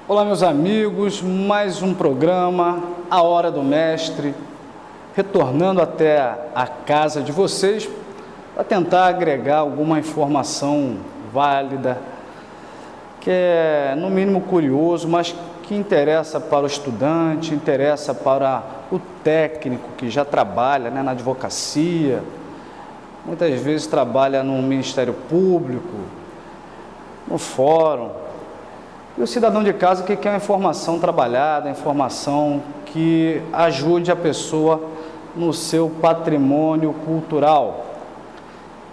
Olá, meus amigos, mais um programa, A Hora do Mestre, retornando até a casa de vocês para tentar agregar alguma informação válida, que é no mínimo curioso, mas que interessa para o estudante, interessa para o técnico que já trabalha, na advocacia, muitas vezes trabalha no Ministério Público, no fórum. E o cidadão de casa que quer uma informação trabalhada, informação que ajude a pessoa no seu patrimônio cultural.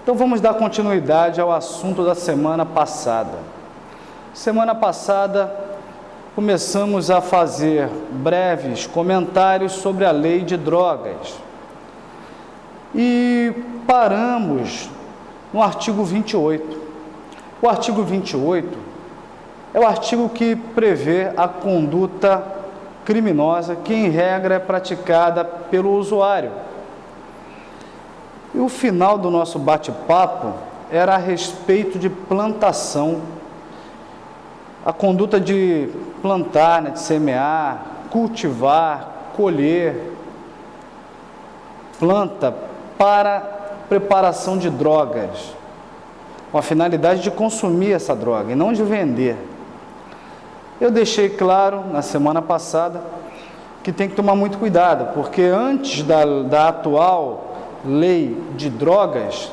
Então vamos dar continuidade ao assunto da semana passada. Semana passada começamos a fazer breves comentários sobre a lei de drogas e paramos no artigo 28. O artigo 28 é o artigo que prevê a conduta criminosa que, em regra, é praticada pelo usuário. E o final do nosso bate-papo era a respeito de plantação. A conduta de plantar, de semear, cultivar, colher planta para preparação de drogas, com a finalidade de consumir essa droga e não de vender. Eu deixei claro na semana passada que tem que tomar muito cuidado, porque antes da atual lei de drogas,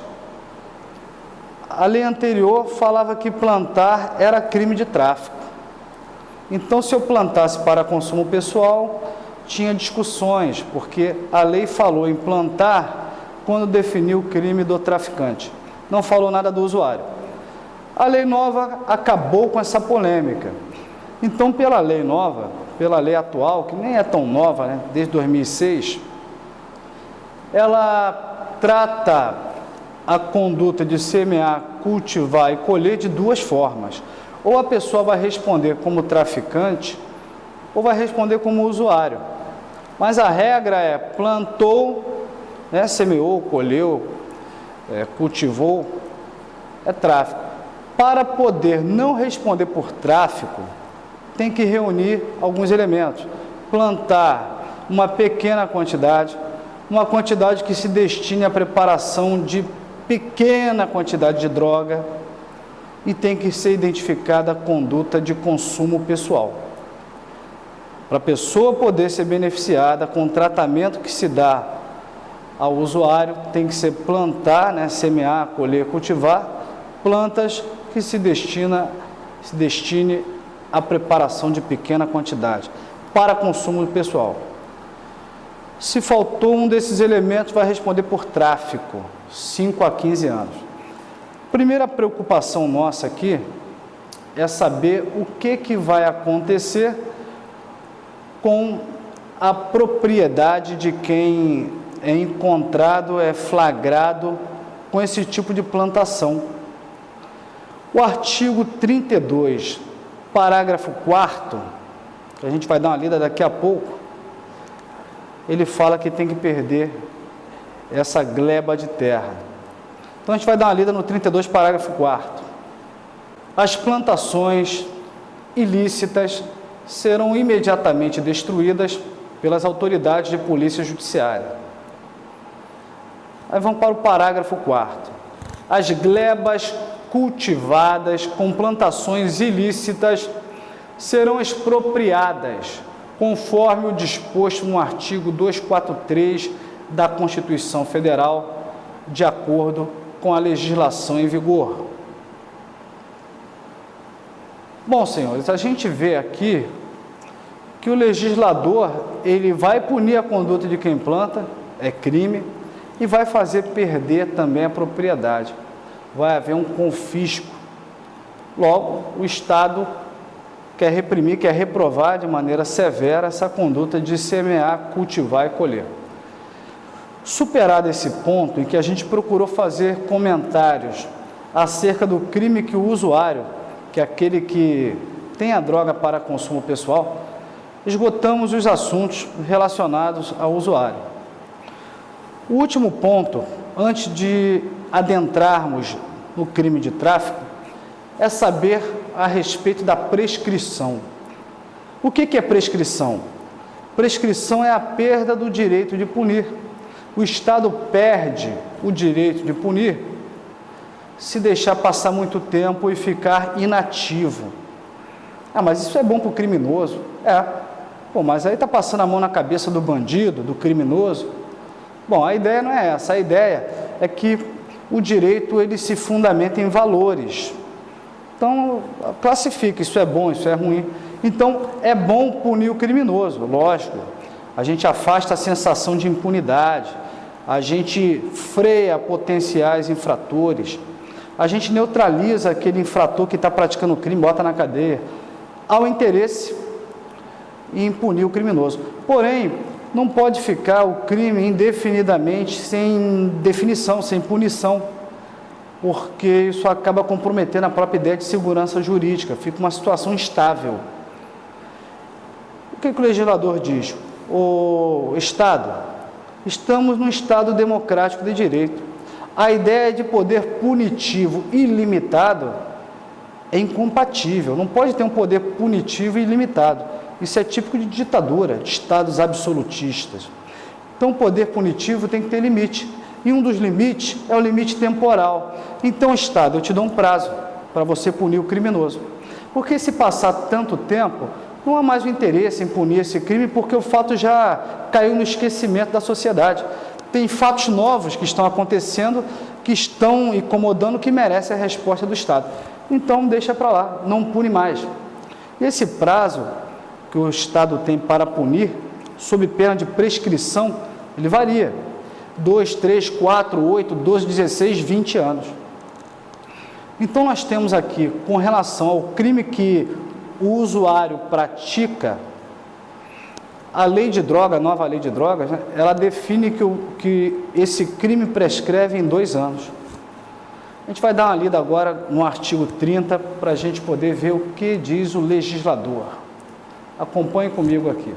a lei anterior falava que plantar era crime de tráfico. Então, se eu plantasse para consumo pessoal, tinha discussões, porque a lei falou em plantar quando definiu o crime do traficante. Não falou nada do usuário. A lei nova acabou com essa polêmica. Então, pela lei nova, pela lei atual, que nem é tão nova, desde 2006, ela trata a conduta de semear, cultivar e colher de duas formas. Ou a pessoa vai responder como traficante, ou vai responder como usuário. Mas a regra é plantou, semeou, colheu, cultivou, é tráfico. Para poder não responder por tráfico, tem que reunir alguns elementos. Plantar uma pequena quantidade, uma quantidade que se destine à preparação de pequena quantidade de droga, e tem que ser identificada a conduta de consumo pessoal. Para a pessoa poder ser beneficiada com o tratamento que se dá ao usuário, tem que ser plantar, semear, colher, cultivar plantas que se destine à preparação de pequena quantidade para consumo pessoal. Se faltou um desses elementos, vai responder por tráfico, 5 a 15 anos. Primeira preocupação nossa aqui é saber o que vai acontecer com a propriedade de quem é encontrado, é flagrado com esse tipo de plantação. O artigo 32, parágrafo 4º, que a gente vai dar uma lida daqui a pouco, ele fala que tem que perder essa gleba de terra. Então a gente vai dar uma lida no 32, parágrafo 4º. As plantações ilícitas serão imediatamente destruídas pelas autoridades de polícia judiciária. Aí vamos para o parágrafo 4º. As glebas cultivadas com plantações ilícitas serão expropriadas, conforme o disposto no artigo 243 da Constituição Federal, de acordo com a legislação em vigor. Bom, senhores, a gente vê aqui que o legislador, ele vai punir a conduta de quem planta, é crime, e vai fazer perder também a propriedade. Vai haver um confisco. Logo, o Estado quer reprimir, quer reprovar de maneira severa essa conduta de semear, cultivar e colher. Superado esse ponto em que a gente procurou fazer comentários acerca do crime que o usuário, que é aquele que tem a droga para consumo pessoal, esgotamos os assuntos relacionados ao usuário. O último ponto, antes de adentrarmos no crime de tráfico, é saber a respeito da prescrição. O que é prescrição? Prescrição é a perda do direito de punir. O Estado perde o direito de punir se deixar passar muito tempo e ficar inativo. Ah, mas isso é bom para o criminoso? É. Pô, mas aí está passando a mão na cabeça do bandido, do criminoso. Bom, a ideia não é essa. A ideia é que o direito ele se fundamenta em valores. Então, classifica, isso é bom, isso é ruim. Então, é bom punir o criminoso, lógico. A gente afasta a sensação de impunidade, a gente freia potenciais infratores, a gente neutraliza aquele infrator que está praticando o crime, bota na cadeia. Há o interesse em punir o criminoso. Porém, não pode ficar o crime indefinidamente sem definição, sem punição, porque isso acaba comprometendo a própria ideia de segurança jurídica, fica uma situação instável. O que o legislador diz? O Estado, estamos num Estado democrático de direito. A ideia de poder punitivo ilimitado é incompatível, não pode ter um poder punitivo ilimitado. Isso é típico de ditadura, de estados absolutistas. Então, o poder punitivo tem que ter limite. E um dos limites é o limite temporal. Então, Estado, eu te dou um prazo para você punir o criminoso. Porque se passar tanto tempo, não há mais o interesse em punir esse crime, porque o fato já caiu no esquecimento da sociedade. Tem fatos novos que estão acontecendo, que estão incomodando, que merecem a resposta do Estado. Então, deixa para lá, não pune mais. E esse prazo que o Estado tem para punir, sob pena de prescrição, ele varia. 2, 3, 4, 8, 12, 16, 20 anos. Então, nós temos aqui, com relação ao crime que o usuário pratica, a lei de droga, a nova lei de drogas, né, ela define que esse crime prescreve em 2 anos. A gente vai dar uma lida agora no artigo 30 para a gente poder ver o que diz o legislador. Acompanhe comigo aqui.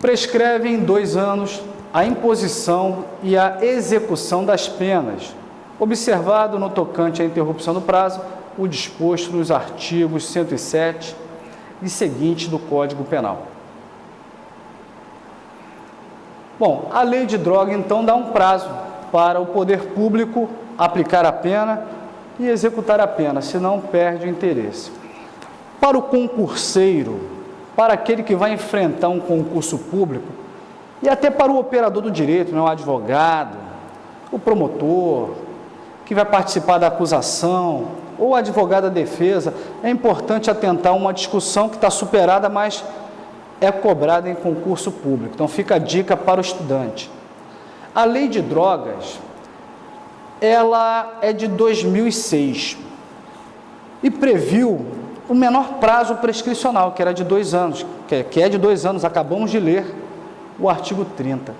Prescreve em 2 anos a imposição e a execução das penas, observado no tocante à interrupção do prazo o disposto nos artigos 107 e seguintes do Código Penal. Bom, a lei de droga, então, dá um prazo para o poder público aplicar a pena e executar a pena, senão perde o interesse. Para o concurseiro, para aquele que vai enfrentar um concurso público, e até para o operador do direito, né, o advogado, o promotor, que vai participar da acusação, ou advogado da defesa, é importante atentar a uma discussão que está superada, mas é cobrada em concurso público. Então, fica a dica para o estudante. A lei de drogas, ela é de 2006 e previu o menor prazo prescricional, que era de 2 anos, que é de 2 anos, acabamos de ler o artigo 30.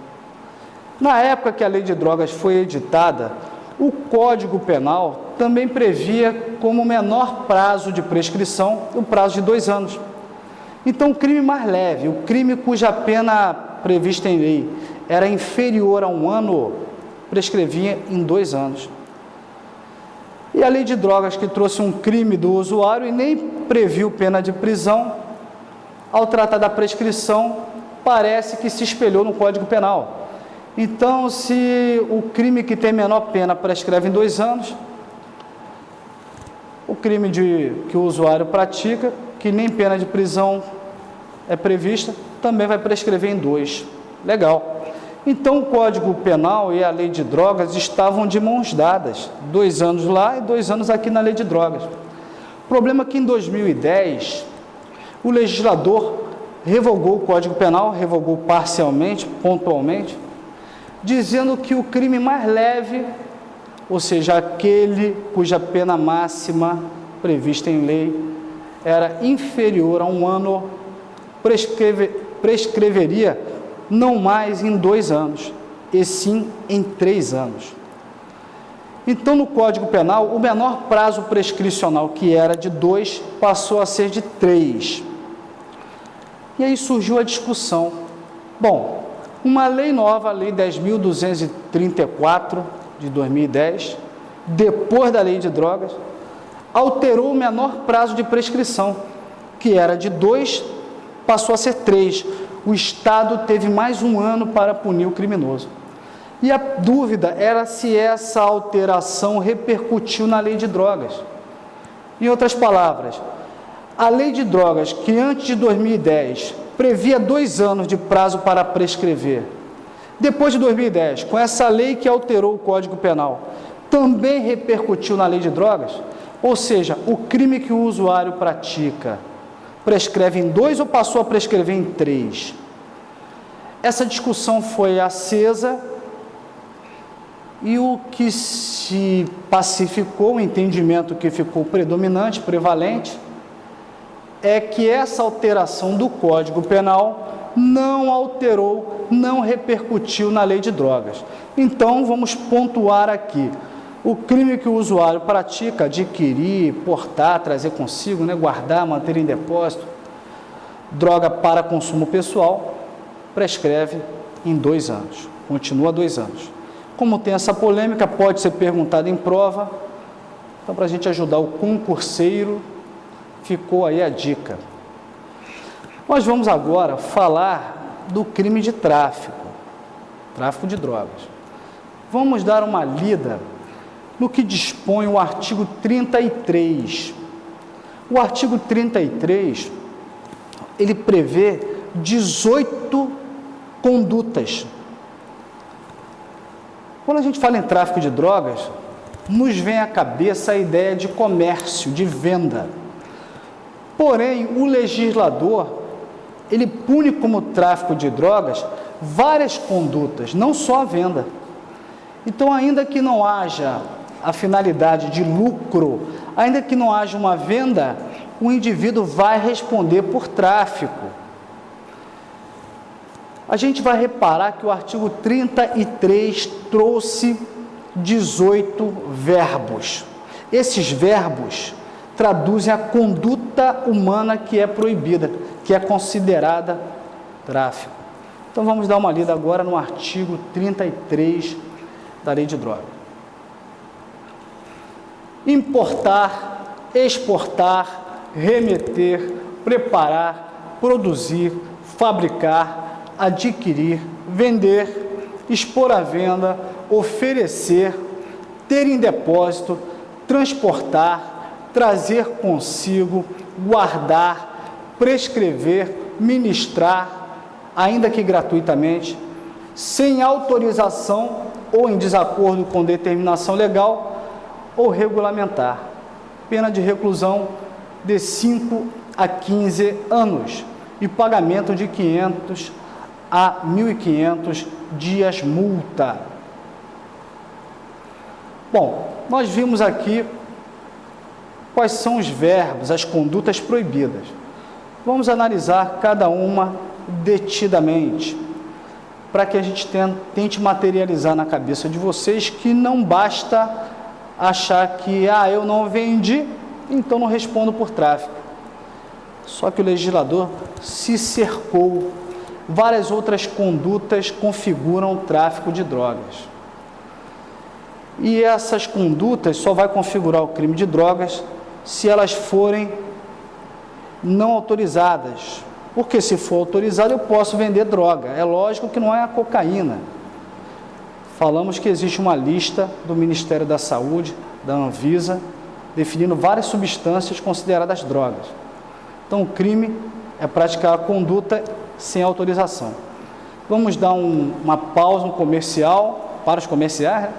Na época que a lei de drogas foi editada, o Código Penal também previa como menor prazo de prescrição o prazo de 2 anos. Então, o crime mais leve, o crime cuja pena prevista em lei era inferior a 1 ano, prescrevia em 2 anos. E a lei de drogas, que trouxe um crime do usuário e nem previu pena de prisão, ao tratar da prescrição, parece que se espelhou no Código Penal. Então, se o crime que tem menor pena prescreve em 2 anos, o crime que o usuário pratica, que nem pena de prisão é prevista, também vai prescrever em 2. Legal. Então, o Código Penal e a lei de drogas estavam de mãos dadas, 2 anos lá e 2 anos aqui na lei de drogas. O problema é que em 2010, o legislador revogou o Código Penal, revogou parcialmente, pontualmente, dizendo que o crime mais leve, ou seja, aquele cuja pena máxima prevista em lei era inferior a 1 ano, prescreveria não mais em 2 anos, e sim em 3 anos. Então, no Código Penal, o menor prazo prescricional, que era de 2, passou a ser de 3. E aí surgiu a discussão. Bom, uma lei nova, a Lei 10.234, de 2010, depois da Lei de Drogas, alterou o menor prazo de prescrição. que era de 2, passou a ser 3. O Estado teve mais um ano para punir o criminoso. E a dúvida era se essa alteração repercutiu na lei de drogas. Em outras palavras, a lei de drogas, que antes de 2010 previa 2 anos de prazo para prescrever, depois de 2010, com essa lei que alterou o Código Penal, também repercutiu na lei de drogas? Ou seja, o crime que o usuário pratica prescreve em 2 ou passou a prescrever em 3? Essa discussão foi acesa e o que se pacificou, o entendimento que ficou predominante, prevalente, é que essa alteração do Código Penal não alterou, não repercutiu na lei de drogas. Então, vamos pontuar aqui. O crime que o usuário pratica, adquirir, portar, trazer consigo, guardar, manter em depósito, droga para consumo pessoal, prescreve em 2 anos, continua 2 anos. Como tem essa polêmica, pode ser perguntado em prova, então para a gente ajudar o concurseiro, ficou aí a dica. Nós vamos agora falar do crime de tráfico de drogas. Vamos dar uma lida no que dispõe o artigo 33. O artigo 33, ele prevê 18 condutas. Quando a gente fala em tráfico de drogas, nos vem à cabeça a ideia de comércio, de venda. Porém, o legislador, ele pune como tráfico de drogas várias condutas, não só a venda. Então, ainda que não haja a finalidade de lucro, ainda que não haja uma venda, o indivíduo vai responder por tráfico. A gente vai reparar que o artigo 33 trouxe 18 verbos. Esses verbos traduzem a conduta humana que é proibida, que é considerada tráfico. Então vamos dar uma lida agora no artigo 33 da Lei de Drogas. Importar, exportar, remeter, preparar, produzir, fabricar, adquirir, vender, expor à venda, oferecer, ter em depósito, transportar, trazer consigo, guardar, prescrever, ministrar, ainda que gratuitamente, sem autorização ou em desacordo com determinação legal ou regulamentar. Pena de reclusão de 5 a 15 anos e pagamento de 500 a 1.500 dias multa. Bom, nós vimos aqui quais são os verbos, as condutas proibidas. Vamos analisar cada uma detidamente, para que a gente tente materializar na cabeça de vocês que não basta achar que, eu não vendi, então não respondo por tráfico. Só que o legislador se cercou. Várias outras condutas configuram o tráfico de drogas. E essas condutas só vai configurar o crime de drogas se elas forem não autorizadas. Porque se for autorizado, eu posso vender droga. É lógico que não é a cocaína. Falamos que existe uma lista do Ministério da Saúde, da Anvisa, definindo várias substâncias consideradas drogas. Então, o crime é praticar a conduta sem autorização. Vamos dar uma pausa, um comercial, para os comerciais,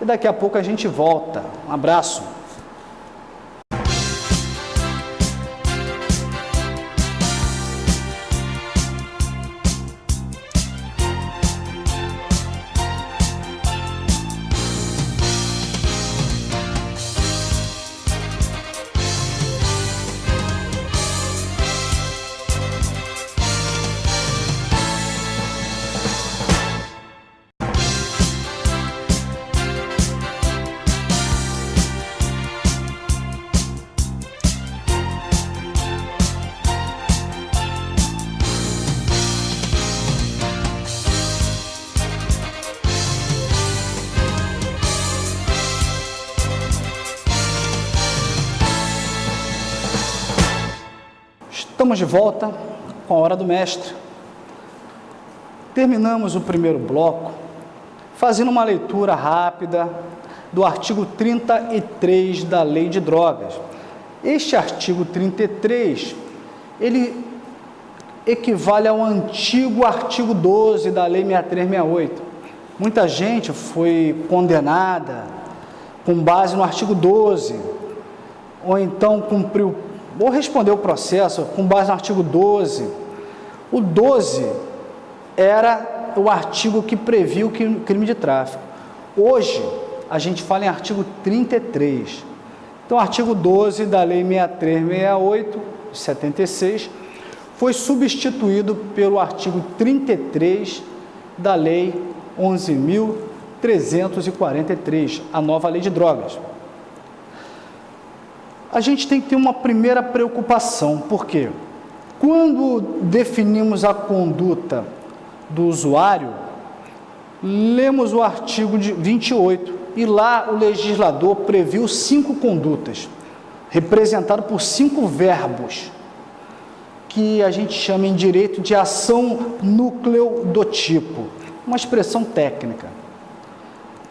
e daqui a pouco a gente volta. Um abraço. Estamos de volta com a Hora do Mestre. Terminamos o primeiro bloco fazendo uma leitura rápida do artigo 33 da Lei de Drogas. Este artigo 33, ele equivale ao antigo artigo 12 da Lei 6368. Muita gente foi condenada com base no artigo 12, ou então cumpriu, ou respondeu o processo com base no artigo 12. O 12 era o artigo que previa o crime de tráfico. Hoje, a gente fala em artigo 33. Então, o artigo 12 da Lei 6368, de 76, foi substituído pelo artigo 33 da Lei 11.343, a nova Lei de Drogas. A gente tem que ter uma primeira preocupação, porque quando definimos a conduta do usuário, lemos o artigo 28, e lá o legislador previu 5 condutas, representado por 5 verbos, que a gente chama em direito de ação núcleo do tipo, uma expressão técnica.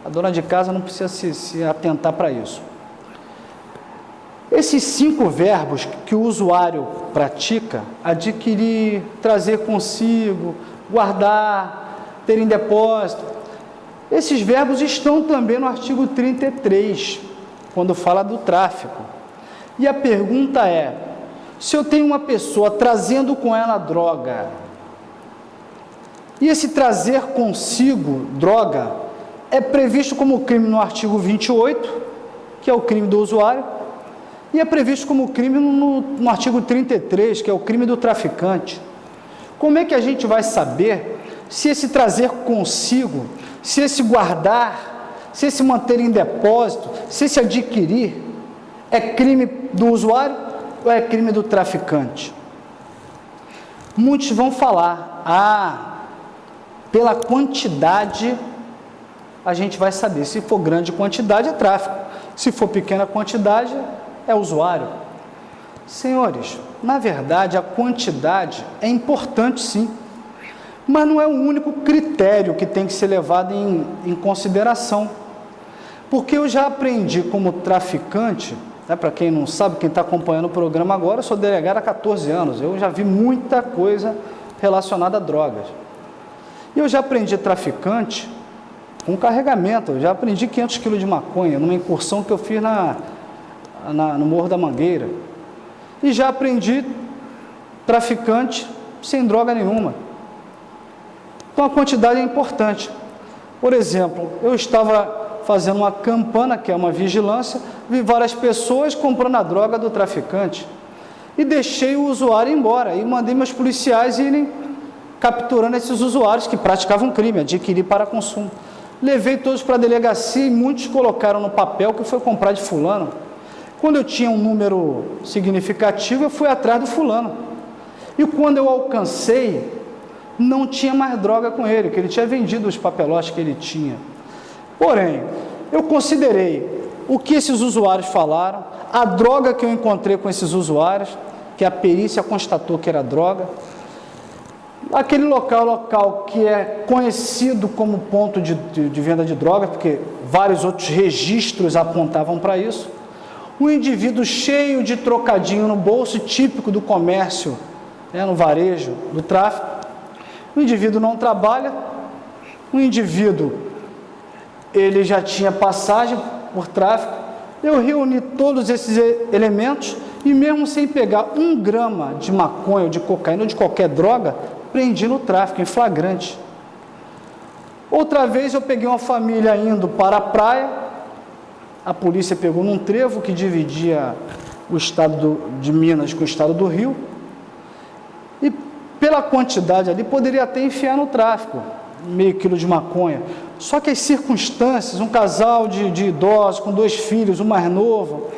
A dona de casa não precisa se atentar para isso. Esses 5 verbos que o usuário pratica, adquirir, trazer consigo, guardar, ter em depósito, esses verbos estão também no artigo 33, quando fala do tráfico. E a pergunta é, se eu tenho uma pessoa trazendo com ela droga, e esse trazer consigo droga é previsto como crime no artigo 28, que é o crime do usuário, e é previsto como crime no artigo 33, que é o crime do traficante. Como é que a gente vai saber se esse trazer consigo, se esse guardar, se esse manter em depósito, se esse adquirir, é crime do usuário ou é crime do traficante? Muitos vão falar, pela quantidade a gente vai saber. Se for grande quantidade, é tráfico. Se for pequena quantidade, é usuário. Senhores, na verdade, a quantidade é importante sim, mas não é o único critério que tem que ser levado em consideração. Porque eu já aprendi como traficante, para quem não sabe, quem está acompanhando o programa agora, eu sou delegado há 14 anos, eu já vi muita coisa relacionada a drogas. E eu já aprendi traficante com carregamento, eu já aprendi 500 quilos de maconha, numa incursão que eu fiz no Morro da Mangueira. E já aprendi traficante sem droga nenhuma. Então a quantidade é importante. Por exemplo, eu estava fazendo uma campana, que é uma vigilância, vi várias pessoas comprando a droga do traficante e deixei o usuário embora e mandei meus policiais irem capturando esses usuários que praticavam crime, adquirir para consumo. Levei todos para a delegacia e muitos colocaram no papel que foi comprar de fulano. Quando eu tinha um número significativo, eu fui atrás do fulano. E quando eu alcancei, não tinha mais droga com ele, que ele tinha vendido os papelotes que ele tinha. Porém, eu considerei o que esses usuários falaram, a droga que eu encontrei com esses usuários, que a perícia constatou que era droga, aquele local que é conhecido como ponto de venda de droga, porque vários outros registros apontavam para isso, um indivíduo cheio de trocadinho no bolso, típico do comércio, no varejo, do tráfico. O indivíduo não trabalha, o indivíduo, ele já tinha passagem por tráfico. Eu reuni todos esses elementos e mesmo sem pegar 1 grama de maconha ou de cocaína ou de qualquer droga, prendi no tráfico, em flagrante. Outra vez eu peguei uma família indo para a praia, a polícia pegou num trevo que dividia o estado de Minas com o estado do Rio, e pela quantidade ali poderia até enfiar no tráfico, meio quilo de maconha. Só que as circunstâncias, um casal de idosos com 2 filhos, um mais novo,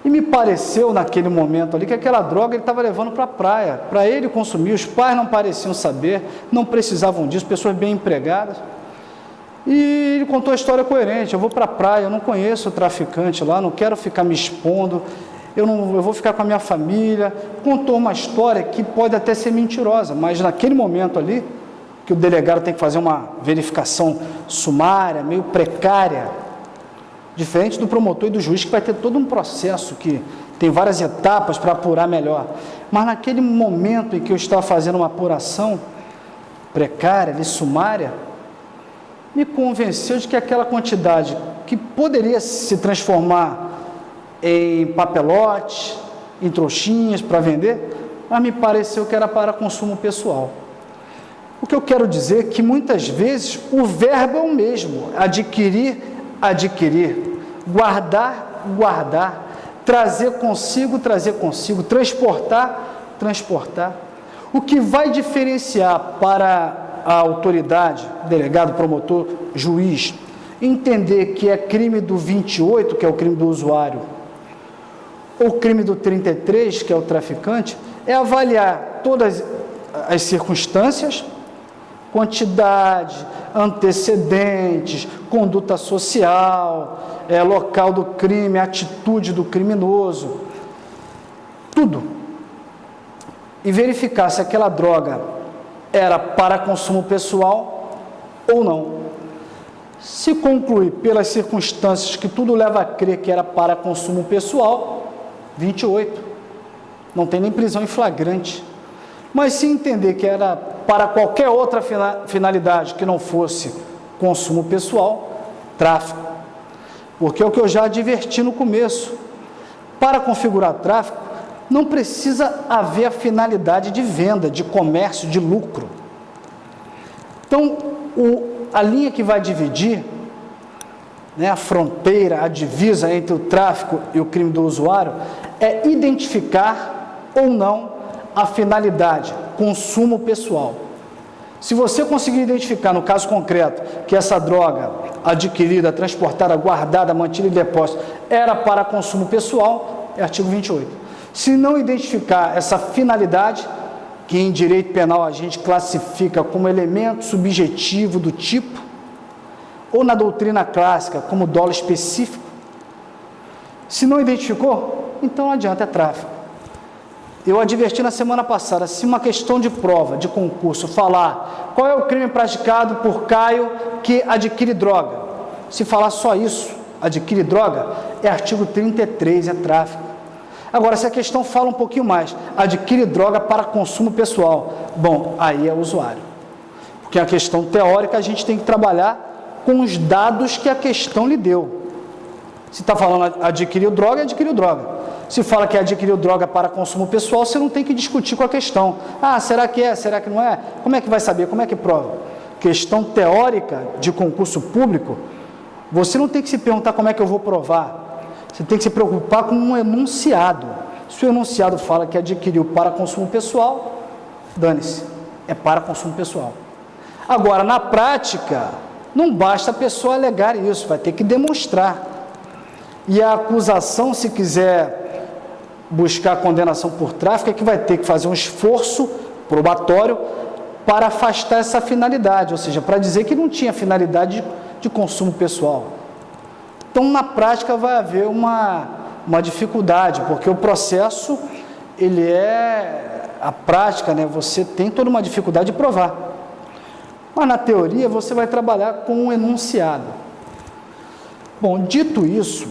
e me pareceu naquele momento ali que aquela droga ele estava levando para a praia, para ele consumir. Os pais não pareciam saber, não precisavam disso, pessoas bem empregadas. E ele contou a história coerente: eu vou para a praia, eu não conheço o traficante lá, não quero ficar me expondo, eu vou ficar com a minha família. Contou uma história que pode até ser mentirosa, mas naquele momento ali, que o delegado tem que fazer uma verificação sumária, meio precária, diferente do promotor e do juiz, que vai ter todo um processo que tem várias etapas para apurar melhor. Mas naquele momento em que eu estava fazendo uma apuração precária, ali, sumária, me convenceu de que aquela quantidade que poderia se transformar em papelote, em trouxinhas para vender, mas me pareceu que era para consumo pessoal. O que eu quero dizer é que muitas vezes o verbo é o mesmo: adquirir, adquirir, guardar, guardar, trazer consigo, transportar, transportar. O que vai diferenciar para a autoridade, delegado, promotor, juiz, entender que é crime do 28, que é o crime do usuário, ou crime do 33, que é o traficante, é avaliar todas as circunstâncias, quantidade, antecedentes, conduta social, local do crime, atitude do criminoso, tudo. E verificar se aquela droga era para consumo pessoal ou não. Se concluir pelas circunstâncias que tudo leva a crer que era para consumo pessoal, 28. Não tem nem prisão em flagrante. Mas se entender que era para qualquer outra finalidade que não fosse consumo pessoal, tráfico. Porque é o que eu já adverti no começo. Para configurar tráfico, não precisa haver a finalidade de venda, de comércio, de lucro. Então, a linha que vai dividir, a fronteira, a divisa entre o tráfico e o crime do usuário, é identificar ou não a finalidade, consumo pessoal. Se você conseguir identificar, no caso concreto, que essa droga adquirida, transportada, guardada, mantida em depósito, era para consumo pessoal, é artigo 28. Se não identificar essa finalidade, que em direito penal a gente classifica como elemento subjetivo do tipo, ou na doutrina clássica como dolo específico, se não identificou, então não adianta, é tráfico. Eu adverti na semana passada, se uma questão de prova, de concurso, falar qual é o crime praticado por Caio que adquire droga, se falar só isso, adquire droga, é artigo 33, é tráfico. Agora, se a questão fala um pouquinho mais, adquire droga para consumo pessoal, bom, aí é usuário. Porque a questão teórica a gente tem que trabalhar com os dados que a questão lhe deu. Se está falando adquiriu droga, adquiriu droga. Se fala que adquiriu droga para consumo pessoal, você não tem que discutir com a questão. Ah, será que é? Será que não é? Como é que vai saber? Como é que prova? Questão teórica de concurso público, você não tem que se perguntar como é que eu vou provar. Você tem que se preocupar com um enunciado. Se o enunciado fala que adquiriu para consumo pessoal, dane-se, é para consumo pessoal. Agora, na prática, não basta a pessoa alegar isso, vai ter que demonstrar. E a acusação, se quiser buscar condenação por tráfico, é que vai ter que fazer um esforço probatório para afastar essa finalidade, ou seja, para dizer que não tinha finalidade de consumo pessoal. Então, na prática, vai haver uma dificuldade, porque o processo, a prática, você tem toda uma dificuldade de provar. Mas, na teoria, você vai trabalhar com um enunciado. Bom, dito isso,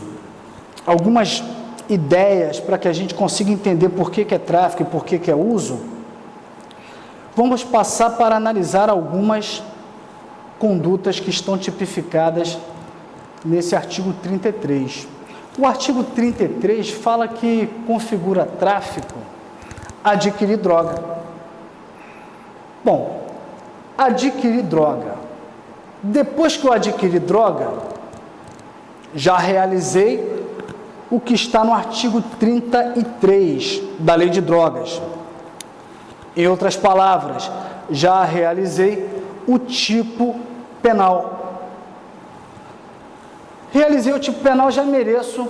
algumas ideias para que a gente consiga entender por que é tráfico e por que é uso, vamos passar para analisar algumas condutas que estão tipificadas nesse artigo 33. O artigo 33 fala que configura tráfico adquirir droga. Bom, adquirir droga. Depois que eu adquiri droga, já realizei o que está no artigo 33 da Lei de Drogas. Em outras palavras, já realizei o tipo penal. Realizei o tipo penal, já mereço,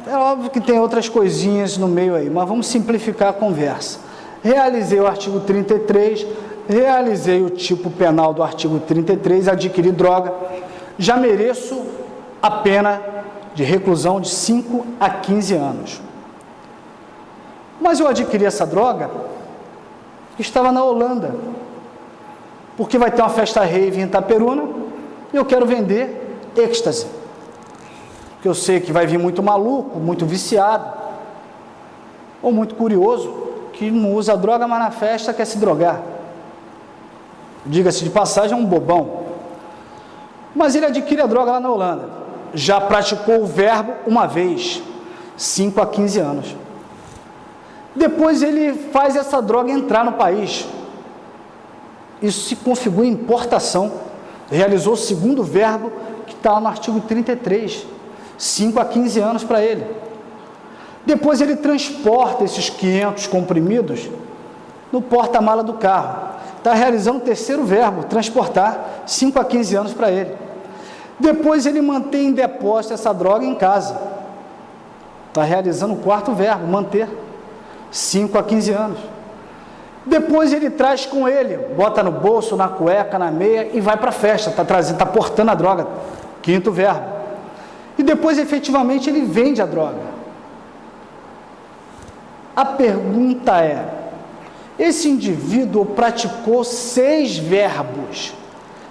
É óbvio que tem outras coisinhas no meio aí, mas vamos simplificar a conversa. Realizei o artigo 33, realizei o tipo penal do artigo 33, adquiri droga, já mereço a pena de reclusão de 5 a 15 anos. Mas eu adquiri essa droga, estava na Holanda, porque vai ter uma festa rave em Itaperuna, e eu quero vender êxtase, porque eu sei que vai vir muito maluco, muito viciado, ou muito curioso, que não usa droga, mas na festa quer se drogar. Diga-se de passagem, é um bobão. Mas ele adquire a droga lá na Holanda. Já praticou o verbo uma vez, 5 a 15 anos. Depois ele faz essa droga entrar no país. Isso se configura em importação. Realizou o segundo verbo, que está lá no artigo 33. 5 a 15 anos para ele. Depois ele transporta esses 500 comprimidos no porta-mala do carro. Está realizando o terceiro verbo, transportar, 5 a 15 anos para ele. Depois ele mantém em depósito essa droga em casa. Está realizando o quarto verbo, manter, 5 a 15 anos. Depois ele traz com ele, bota no bolso, na cueca, na meia e vai para a festa, está portando a droga, quinto verbo. E depois efetivamente ele vende a droga. A pergunta é, esse indivíduo praticou 6 verbos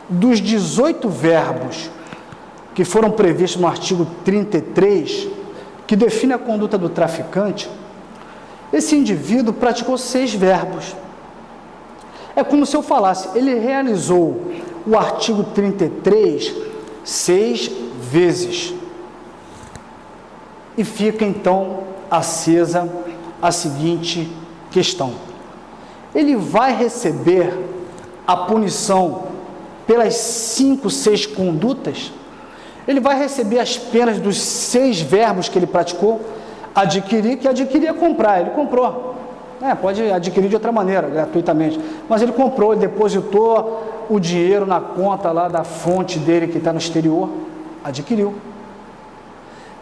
dos 18 verbos que foram previstos no artigo 33, que define a conduta do traficante. Esse indivíduo praticou 6 verbos. É como se eu falasse, ele realizou o artigo 33 6 vezes. E fica então acesa a seguinte questão: ele vai receber a punição pelas 5, 6 condutas? Ele vai receber as penas dos 6 verbos que ele praticou? Adquirir, que adquirir é comprar, ele comprou. Pode adquirir de outra maneira, gratuitamente. Mas ele comprou, ele depositou o dinheiro na conta lá da fonte dele que está no exterior, adquiriu.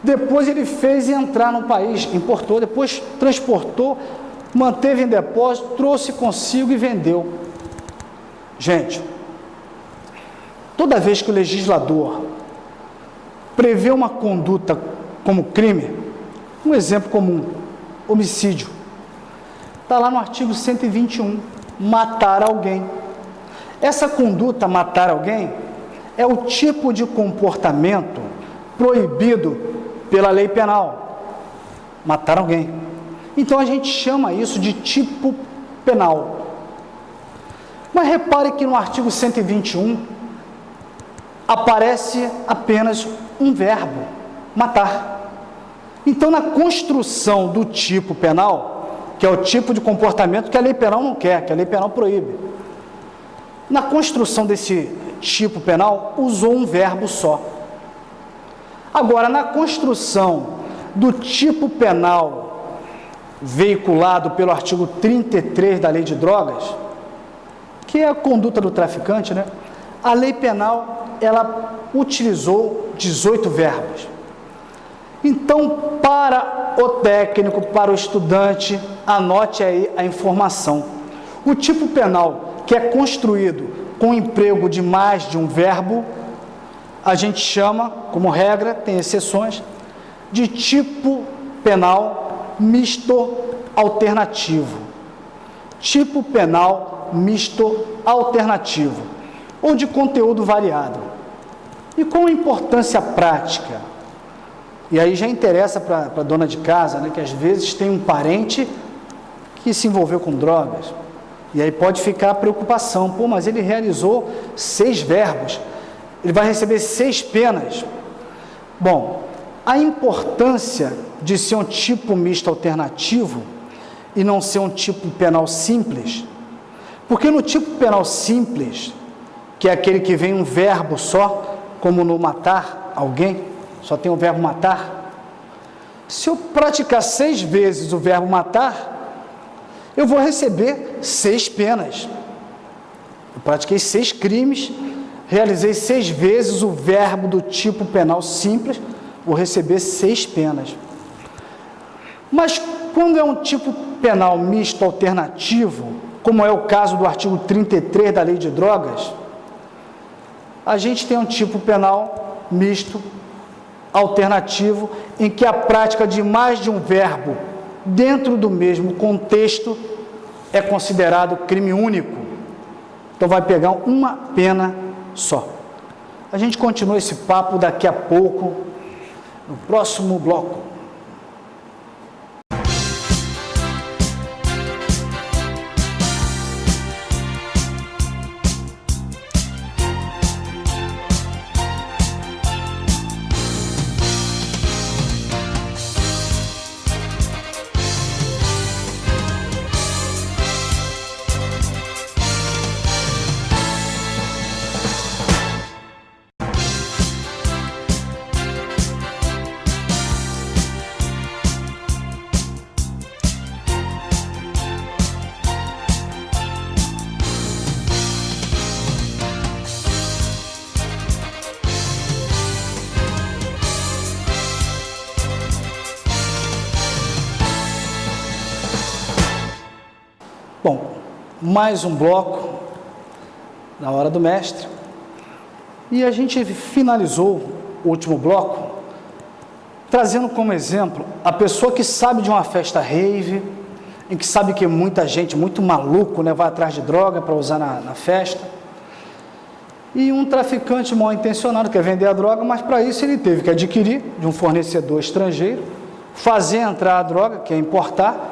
Depois ele fez entrar no país, importou, depois transportou, manteve em depósito, trouxe consigo e vendeu. Gente, toda vez que o legislador prevê uma conduta como crime, um exemplo comum, homicídio, está lá no artigo 121, matar alguém. Essa conduta, matar alguém, é o tipo de comportamento proibido pela lei penal. Matar alguém. Então a gente chama isso de tipo penal. Mas repare que no artigo 121 aparece apenas um verbo, matar. Então na construção do tipo penal, que é o tipo de comportamento que a lei penal não quer, que a lei penal proíbe, na construção desse tipo penal usou um verbo só. Agora, na construção do tipo penal veiculado pelo artigo 33 da Lei de Drogas, que é a conduta do traficante, a lei penal, ela utilizou 18 verbos. Então, para o técnico, para o estudante, anote aí a informação. O tipo penal que é construído com o emprego de mais de um verbo, a gente chama, como regra, tem exceções, de tipo penal misto alternativo. Tipo penal misto alternativo, ou de conteúdo variado. E com importância prática? E aí já interessa para a dona de casa, que às vezes tem um parente que se envolveu com drogas. E aí pode ficar a preocupação, mas ele realizou 6 verbos, ele vai receber 6 penas. Bom, a importância de ser um tipo misto alternativo e não ser um tipo penal simples, porque no tipo penal simples, que é aquele que vem um verbo só, como no matar alguém, só tem o verbo matar, se eu praticar 6 vezes o verbo matar, eu vou receber 6 penas. Eu pratiquei 6 crimes, realizei 6 vezes o verbo do tipo penal simples, vou receber 6 penas. Mas quando é um tipo penal misto alternativo, como é o caso do artigo 33 da Lei de Drogas, a gente tem um tipo penal misto alternativo em que a prática de mais de um verbo dentro do mesmo contexto, é considerado crime único. Então vai pegar uma pena só. A gente continua esse papo daqui a pouco, no próximo bloco. Bom, mais um bloco na hora do mestre, e a gente finalizou o último bloco trazendo como exemplo a pessoa que sabe de uma festa rave, em que sabe que muita gente, muito maluco, né, vai atrás de droga para usar na festa, e um traficante mal intencionado quer vender a droga, mas para isso ele teve que adquirir de um fornecedor estrangeiro, fazer entrar a droga, que é importar,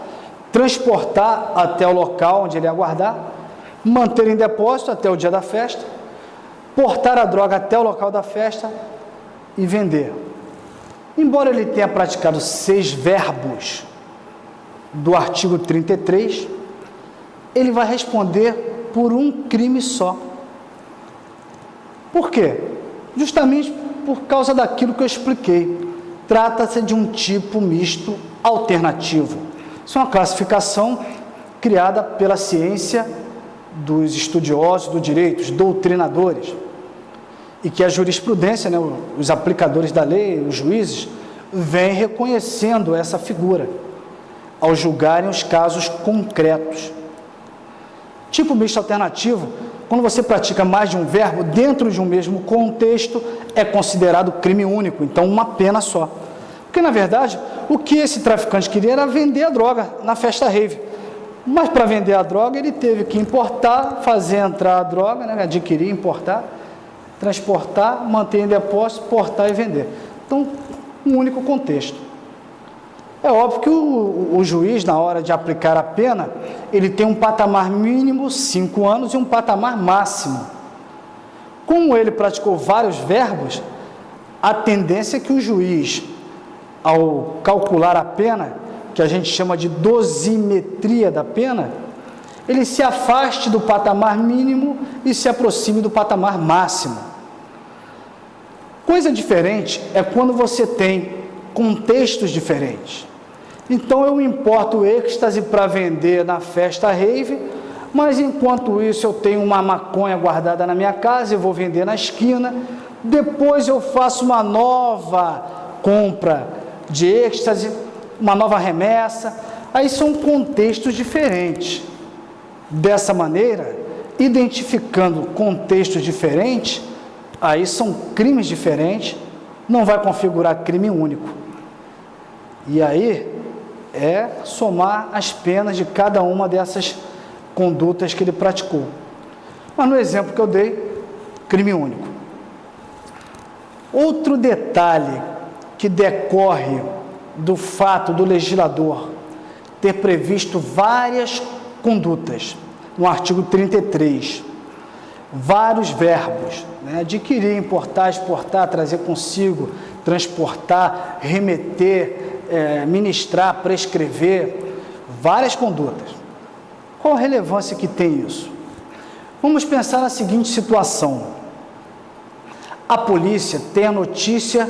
transportar até o local onde ele ia guardar, manter em depósito até o dia da festa, portar a droga até o local da festa e vender. Embora ele tenha praticado 6 verbos do artigo 33, ele vai responder por um crime só. Por quê? Justamente por causa daquilo que eu expliquei. Trata-se de um tipo misto alternativo. Isso é uma classificação criada pela ciência dos estudiosos do direito, os doutrinadores, e que a jurisprudência, né, os aplicadores da lei, os juízes, vêm reconhecendo essa figura ao julgarem os casos concretos. Tipo misto alternativo, quando você pratica mais de um verbo dentro de um mesmo contexto, é considerado crime único, então uma pena só. Porque, na verdade, o que esse traficante queria era vender a droga na festa rave. Mas, para vender a droga, ele teve que importar, fazer entrar a droga, né, adquirir, importar, transportar, manter em depósito, portar e vender. Então, um único contexto. É óbvio que o juiz, na hora de aplicar a pena, ele tem um patamar mínimo, 5 anos, e um patamar máximo. Como ele praticou vários verbos, a tendência é que o juiz, ao calcular a pena, que a gente chama de dosimetria da pena, ele se afaste do patamar mínimo e se aproxime do patamar máximo. Coisa diferente é quando você tem contextos diferentes. Então eu importo êxtase para vender na festa rave, mas enquanto isso eu tenho uma maconha guardada na minha casa e vou vender na esquina, depois eu faço uma nova compra de êxtase, uma nova remessa. Aí são contextos diferentes. Dessa maneira, identificando contextos diferentes, aí são crimes diferentes, não vai configurar crime único. E aí é somar as penas de cada uma dessas condutas que ele praticou. Mas no exemplo que eu dei, crime único. Outro detalhe que decorre do fato do legislador ter previsto várias condutas, no artigo 33, vários verbos, né? Adquirir, importar, exportar, trazer consigo, transportar, remeter, ministrar, prescrever, várias condutas. Qual a relevância que tem isso? Vamos pensar na seguinte situação. A polícia tem a notícia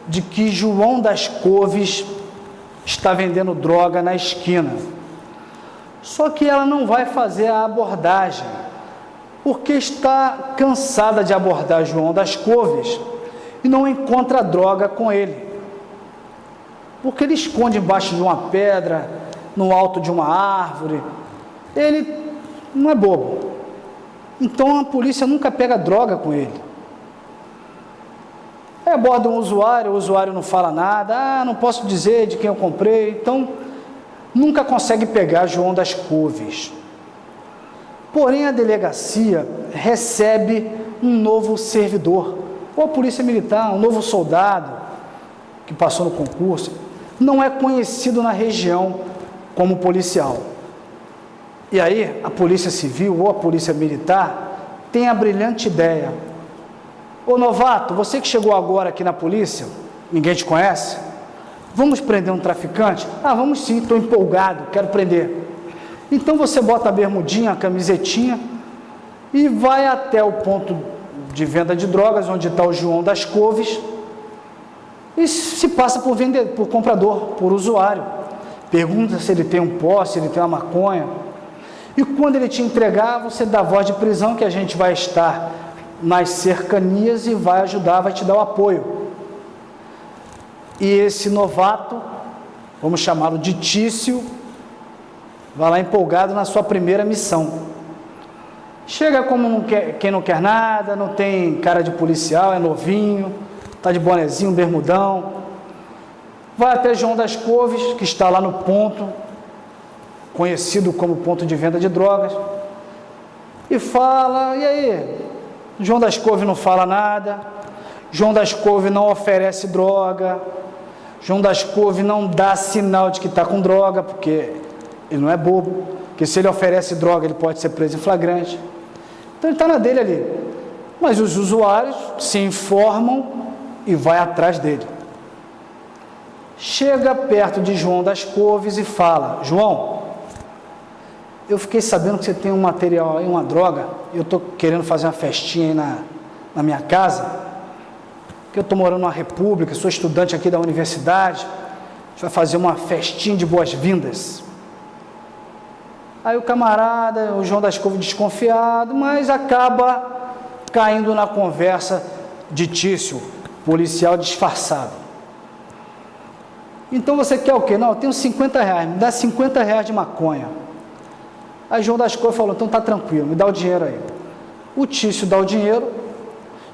de que João das Couves está vendendo droga na esquina. Só que ela não vai fazer a abordagem, porque está cansada de abordar João das Couves e não encontra droga com ele. Porque ele esconde embaixo de uma pedra, no alto de uma árvore. Ele não é bobo. Então a polícia nunca pega droga com ele. Aborda um usuário, o usuário não fala nada, não posso dizer de quem eu comprei. Então nunca consegue pegar João das Couves. Porém, a delegacia recebe um novo servidor, ou a polícia militar, um novo soldado que passou no concurso, não é conhecido na região como policial. E aí, a polícia civil ou a polícia militar tem a brilhante ideia: ô novato, você que chegou agora aqui na polícia, ninguém te conhece, vamos prender um traficante? Ah, vamos sim, estou empolgado, quero prender. Então você bota a bermudinha, a camisetinha e vai até o ponto de venda de drogas, onde está o João das Couves, e se passa por vendedor, por comprador, por usuário. Pergunta se ele tem um posse, se ele tem uma maconha. E quando ele te entregar, você dá voz de prisão, que a gente vai estar nas cercanias e vai ajudar, vai te dar o apoio. E esse novato, vamos chamá-lo de Tício, vai lá empolgado na sua primeira missão. Chega como quem não quer nada, não tem cara de policial, é novinho, está de bonezinho, bermudão. Vai até João das Couves, que está lá no ponto, conhecido como ponto de venda de drogas, e fala: e aí? João das Couves não fala nada, João das Couves não oferece droga, João das Couves não dá sinal de que está com droga, porque ele não é bobo, porque se ele oferece droga, ele pode ser preso em flagrante. Então ele está na dele ali. Mas os usuários se informam e vai atrás dele. Chega perto de João das Couves e fala: João, eu fiquei sabendo que você tem um material aí, uma droga, e eu estou querendo fazer uma festinha aí na minha casa, porque eu estou morando numa república, sou estudante aqui da universidade, a gente vai fazer uma festinha de boas-vindas. Aí o camarada, o João das Couves, desconfiado, mas acaba caindo na conversa de Tício, policial disfarçado. Então você quer o quê? Não, eu tenho 50 reais, me dá 50 reais de maconha. Aí João das Couves falou: então tá tranquilo, me dá o dinheiro aí. O Tício dá o dinheiro,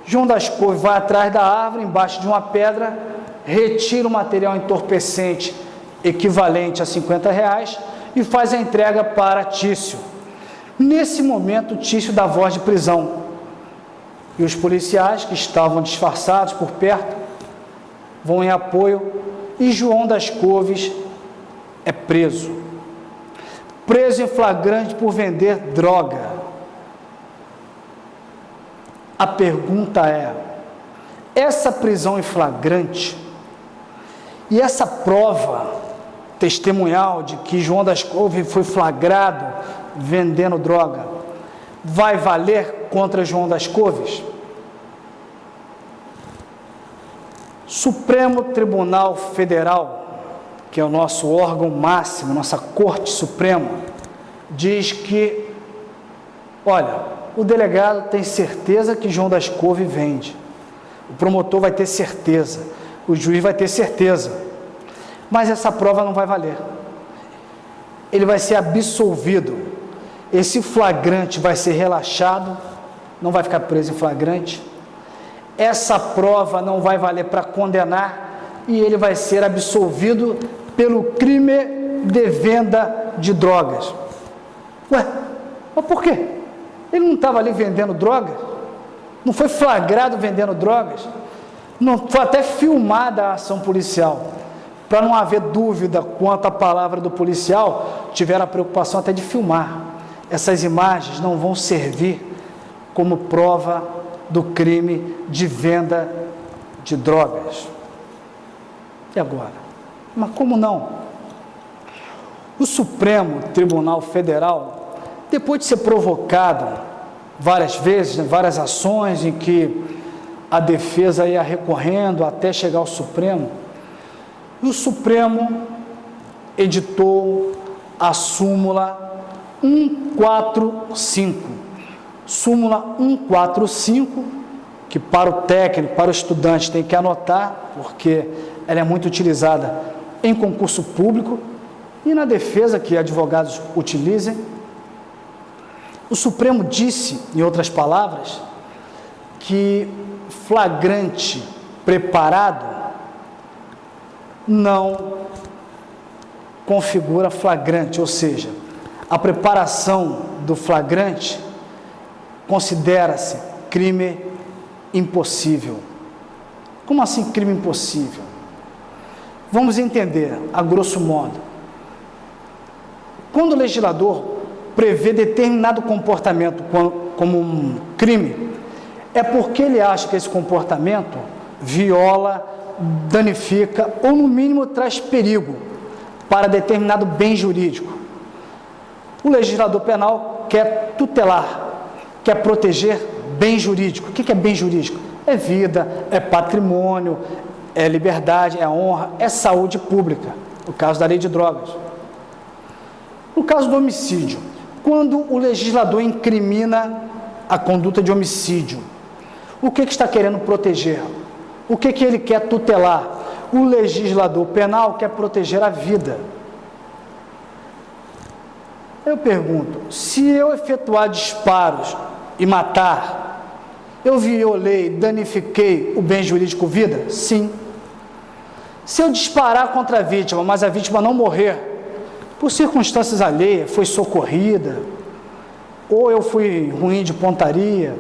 João das Couves vai atrás da árvore, embaixo de uma pedra, retira o material entorpecente equivalente a 50 reais e faz a entrega para Tício. Nesse momento, Tício dá voz de prisão. E os policiais, que estavam disfarçados por perto, vão em apoio, e João das Couves é preso. Preso em flagrante por vender droga. A pergunta é: essa prisão em flagrante e essa prova testemunhal de que João das Couves foi flagrado vendendo droga, vai valer contra João das Couves? Supremo Tribunal Federal, que é o nosso órgão máximo, nossa Corte Suprema, diz que, olha, o delegado tem certeza que João das Couves vende, o promotor vai ter certeza, o juiz vai ter certeza, mas essa prova não vai valer. Ele vai ser absolvido, esse flagrante vai ser relaxado, não vai ficar preso em flagrante, essa prova não vai valer para condenar e ele vai ser absolvido pelo crime de venda de drogas. Ué, mas por quê? Ele não estava ali vendendo drogas? Não foi flagrado vendendo drogas? Não foi até filmada a ação policial? Para não haver dúvida quanto à palavra do policial, tiveram a preocupação até de filmar. Essas imagens não vão servir como prova do crime de venda de drogas. E agora? Mas como não? O Supremo Tribunal Federal, depois de ser provocado várias vezes, várias ações em que a defesa ia recorrendo até chegar ao Supremo, o Supremo editou a súmula 145. Súmula 145, que para o técnico, para o estudante tem que anotar, porque ela é muito utilizada em concurso público e na defesa que advogados utilizem. O Supremo disse, em outras palavras, que flagrante preparado não configura flagrante, ou seja, a preparação do flagrante considera-se crime impossível. Como assim crime impossível? Vamos entender, a grosso modo. Quando o legislador prevê determinado comportamento como um crime, é porque ele acha que esse comportamento viola, danifica ou, no mínimo, traz perigo para determinado bem jurídico. O legislador penal quer tutelar, quer proteger bem jurídico. O que é bem jurídico? É vida, é patrimônio, é liberdade, é honra, é saúde pública. No caso da lei de drogas. No caso do homicídio, quando o legislador incrimina a conduta de homicídio, o que está querendo proteger? O que ele quer tutelar? O legislador penal quer proteger a vida. Eu pergunto, se eu efetuar disparos e matar, eu violei, danifiquei o bem jurídico vida? Sim. Se eu disparar contra a vítima, mas a vítima não morrer, por circunstâncias alheias, foi socorrida, ou eu fui ruim de pontaria,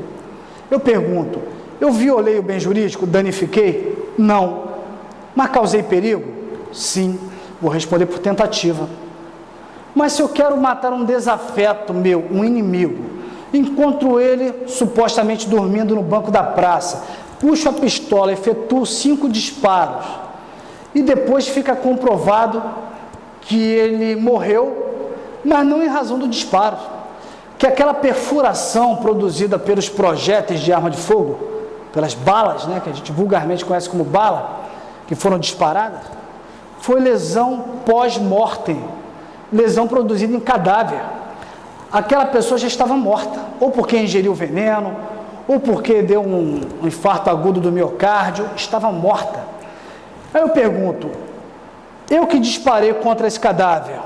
eu pergunto, eu violei o bem jurídico, danifiquei? Não. Mas causei perigo? Sim. Vou responder por tentativa. Mas se eu quero matar um desafeto meu, um inimigo, encontro ele supostamente dormindo no banco da praça, puxo a pistola, efetuo 5 disparos, e depois fica comprovado que ele morreu, mas não em razão do disparo, que aquela perfuração produzida pelos projéteis de arma de fogo, pelas balas, né, que a gente vulgarmente conhece como bala, que foram disparadas, foi lesão pós-mortem, lesão produzida em cadáver. Aquela pessoa já estava morta, ou porque ingeriu veneno, ou porque deu um infarto agudo do miocárdio, estava morta. Aí eu pergunto, eu que disparei contra esse cadáver,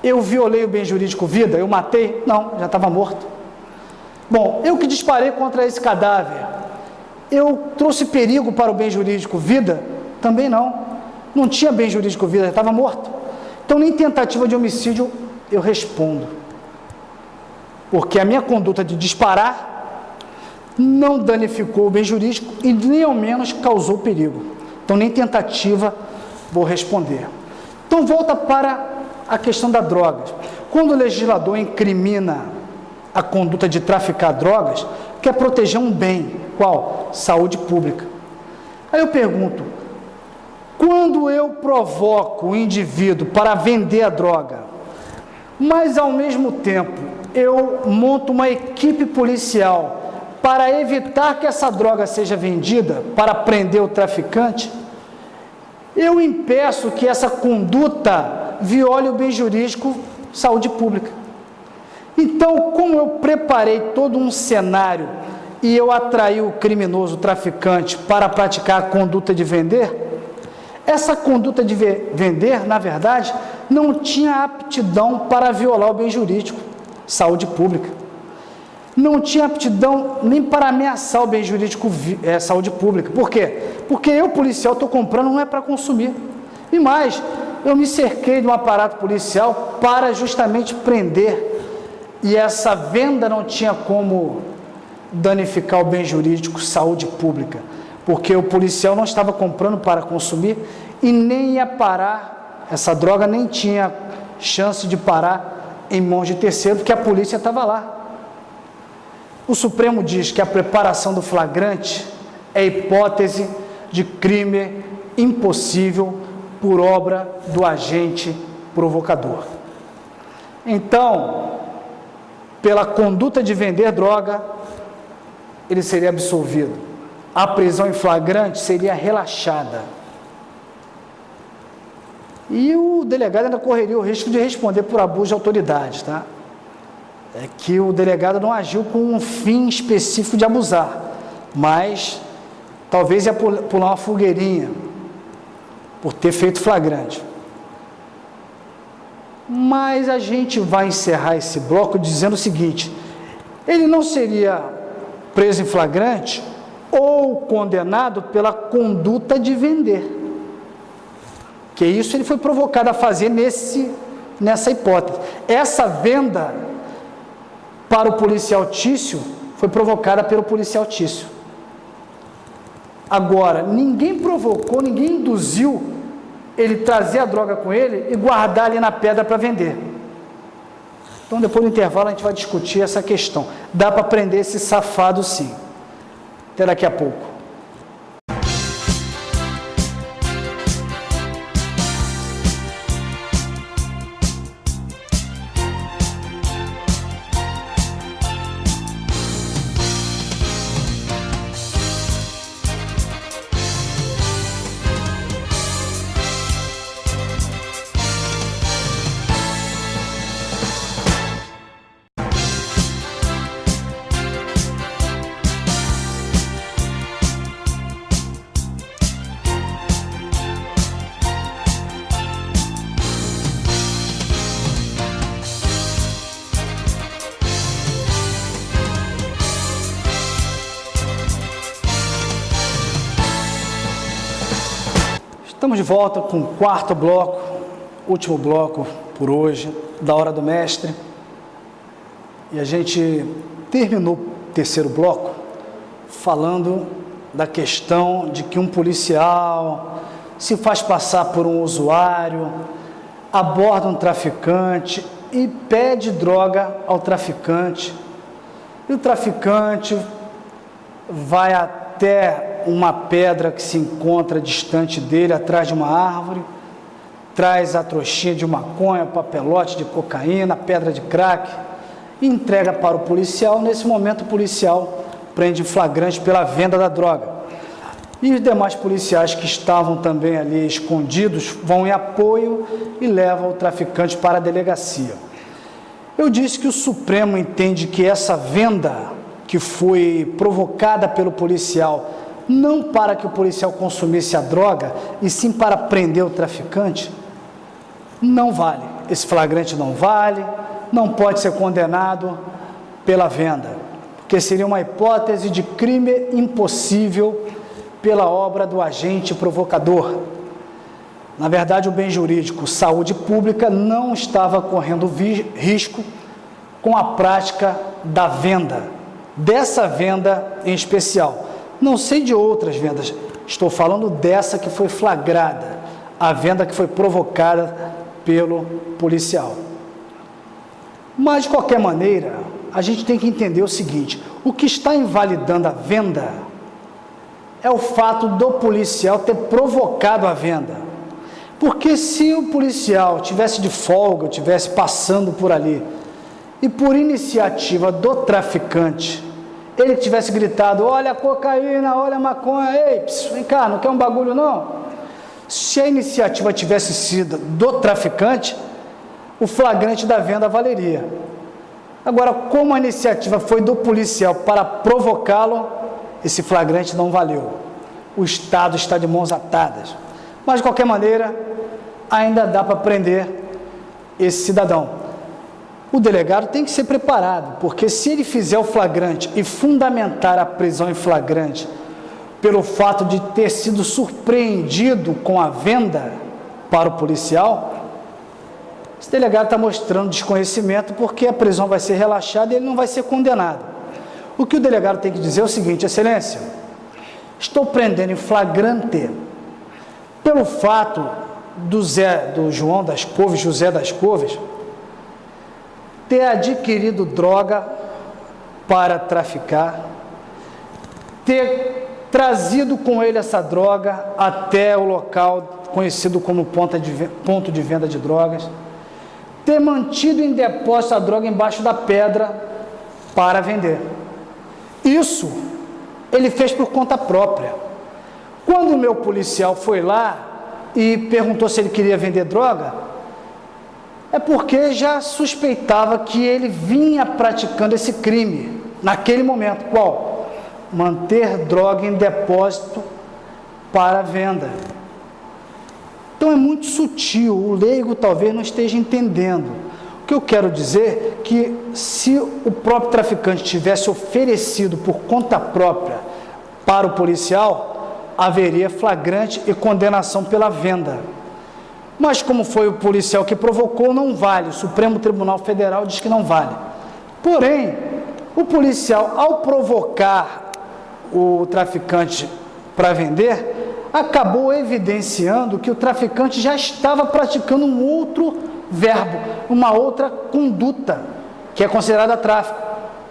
eu violei o bem jurídico vida? Eu matei? Não, já estava morto. Bom, eu que disparei contra esse cadáver, eu trouxe perigo para o bem jurídico vida? Também não. Não tinha bem jurídico vida, já estava morto. Então, nem tentativa de homicídio eu respondo. Porque a minha conduta de disparar não danificou o bem jurídico e nem ao menos causou perigo. Então, nem tentativa vou responder. Então, volta para a questão da droga. Quando o legislador incrimina a conduta de traficar drogas, quer proteger um bem. Qual? Saúde pública. Aí eu pergunto, quando eu provoco o indivíduo para vender a droga, mas ao mesmo tempo eu monto uma equipe policial para evitar que essa droga seja vendida, para prender o traficante, eu impeço que essa conduta viole o bem jurídico saúde pública. Então, como eu preparei todo um cenário e eu atraí o criminoso, o traficante, para praticar a conduta de vender, essa conduta de vender, na verdade, não tinha aptidão para violar o bem jurídico, saúde pública. Não tinha aptidão nem para ameaçar o bem jurídico, saúde pública. Por quê? Porque eu, policial, estou comprando, não é para consumir. E mais, eu me cerquei de um aparato policial para justamente prender. E essa venda não tinha como danificar o bem jurídico, saúde pública. Porque o policial não estava comprando para consumir e nem ia parar, essa droga nem tinha chance de parar em mãos de terceiro, porque a polícia estava lá. O Supremo diz que a preparação do flagrante é hipótese de crime impossível por obra do agente provocador. Então, pela conduta de vender droga, ele seria absolvido. A prisão em flagrante seria relaxada. E o delegado ainda correria o risco de responder por abuso de autoridade, tá? É que o delegado não agiu com um fim específico de abusar, mas talvez ia pular uma fogueirinha por ter feito flagrante. Mas a gente vai encerrar esse bloco dizendo o seguinte: ele não seria preso em flagrante ou condenado pela conduta de vender, que isso ele foi provocado a fazer nesse nessa hipótese. Essa venda para o policial Tício foi provocada pelo policial Tício. Agora, ninguém provocou, ninguém induziu ele trazer a droga com ele e guardar ali na pedra para vender. Então, depois do intervalo, a gente vai discutir essa questão. Dá para prender esse safado, sim. Até daqui a pouco. Estamos de volta com o quarto bloco, último bloco por hoje, da Hora do Mestre. E a gente terminou o terceiro bloco falando da questão de que um policial se faz passar por um usuário, aborda um traficante e pede droga ao traficante. E o traficante vai até uma pedra que se encontra distante dele, atrás de uma árvore, traz a trouxinha de maconha, papelote de cocaína, pedra de crack, e entrega para o policial. Nesse momento, o policial prende em flagrante pela venda da droga. E os demais policiais que estavam também ali escondidos vão em apoio e levam o traficante para a delegacia. Eu disse que o Supremo entende que essa venda que foi provocada pelo policial, não para que o policial consumisse a droga, e sim para prender o traficante, não vale. Esse flagrante não vale, não pode ser condenado pela venda, porque seria uma hipótese de crime impossível pela obra do agente provocador. Na verdade, o bem jurídico, saúde pública, não estava correndo risco com a prática da venda, dessa venda em especial. Não sei de outras vendas, estou falando dessa que foi flagrada, a venda que foi provocada pelo policial. Mas, de qualquer maneira, a gente tem que entender o seguinte: o que está invalidando a venda é o fato do policial ter provocado a venda. Porque se o policial tivesse de folga, tivesse passando por ali, e por iniciativa do traficante, ele tivesse gritado: olha a cocaína, olha a maconha, ei, vem cá, não quer um bagulho não? Se a iniciativa tivesse sido do traficante, o flagrante da venda valeria. Agora, como a iniciativa foi do policial para provocá-lo, esse flagrante não valeu. O Estado está de mãos atadas. Mas, de qualquer maneira, ainda dá para prender esse cidadão. O delegado tem que ser preparado, porque se ele fizer o flagrante e fundamentar a prisão em flagrante pelo fato de ter sido surpreendido com a venda para o policial, esse delegado está mostrando desconhecimento, porque a prisão vai ser relaxada e ele não vai ser condenado. O que o delegado tem que dizer é o seguinte: Excelência, estou prendendo em flagrante pelo fato do João das Couves, José das Couves, ter adquirido droga para traficar, ter trazido com ele essa droga até o local conhecido como ponto de venda de drogas, ter mantido em depósito a droga embaixo da pedra para vender. Isso ele fez por conta própria. Quando o meu policial foi lá e perguntou se ele queria vender droga, é porque já suspeitava que ele vinha praticando esse crime naquele momento. Qual? Manter droga em depósito para venda. Então é muito sutil, o leigo talvez não esteja entendendo. O que eu quero dizer é que se o próprio traficante tivesse oferecido por conta própria para o policial, haveria flagrante e condenação pela venda. Mas como foi o policial que provocou, não vale. O Supremo Tribunal Federal diz que não vale. Porém, o policial, ao provocar o traficante para vender, acabou evidenciando que o traficante já estava praticando um outro verbo, uma outra conduta, que é considerada tráfico.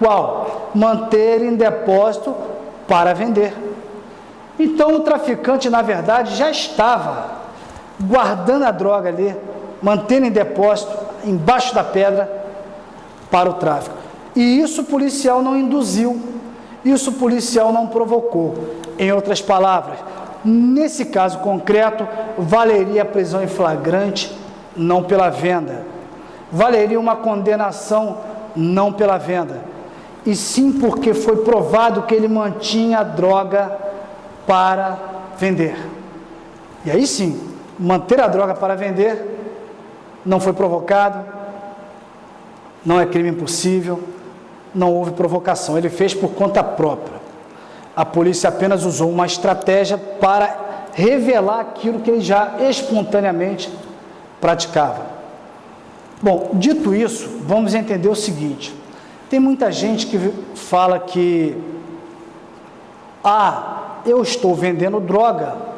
Qual? Manter em depósito para vender. Então, o traficante, na verdade, já estava guardando a droga ali, mantendo em depósito, embaixo da pedra, para o tráfico. E isso o policial não induziu, isso o policial não provocou. Em outras palavras, nesse caso concreto, valeria a prisão em flagrante, não pela venda. Valeria uma condenação, não pela venda. E sim porque foi provado que ele mantinha a droga para vender. E aí sim, manter a droga para vender não foi provocado, não é crime impossível, não houve provocação, ele fez por conta própria. A polícia apenas usou uma estratégia para revelar aquilo que ele já espontaneamente praticava. Bom, dito isso, vamos entender o seguinte: tem muita gente que fala que eu estou vendendo droga